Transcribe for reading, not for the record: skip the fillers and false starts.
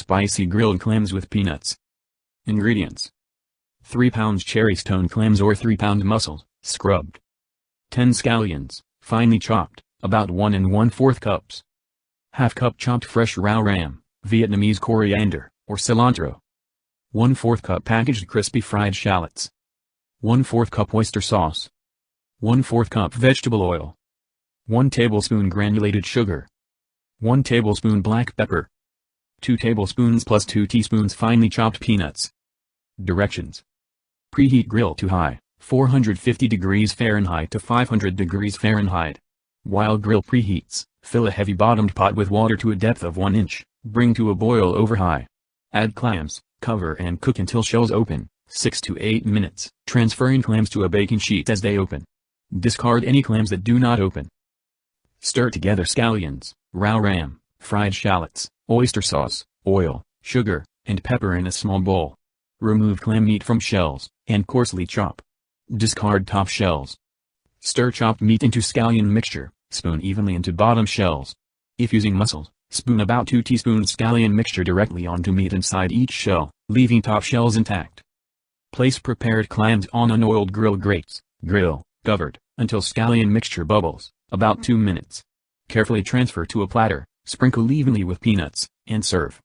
Spicy grilled clams with peanuts. Ingredients: 3 pounds cherrystone clams or 3-pound mussels, scrubbed. 10 scallions, finely chopped, about 1 1/4 cups. ½ cup chopped fresh raw ram, Vietnamese coriander, or cilantro. 1/4 cup packaged crispy fried shallots. 1/4 cup oyster sauce. 1/4 cup vegetable oil. 1 tablespoon granulated sugar. 1 tablespoon black pepper. 2 tablespoons plus 2 teaspoons finely chopped peanuts. Directions: preheat grill to high, 450 degrees Fahrenheit to 500 degrees Fahrenheit. While grill preheats, fill a heavy-bottomed pot with water to a depth of 1 inch, bring to a boil over high. Add clams, cover and cook until shells open, 6 to 8 minutes, transferring clams to a baking sheet as they open. Discard any clams that do not open. Stir together scallions, raw ram, fried shallots, oyster sauce, oil, sugar, and pepper in a small bowl. Remove clam meat from shells, and coarsely chop. Discard top shells. Stir chopped meat into scallion mixture, spoon evenly into bottom shells. If using mussels, spoon about 2 teaspoons scallion mixture directly onto meat inside each shell, leaving top shells intact. Place prepared clams on unoiled grill grates, grill, covered, until scallion mixture bubbles, about 2 minutes. Carefully transfer to a platter, sprinkle evenly with peanuts, and serve.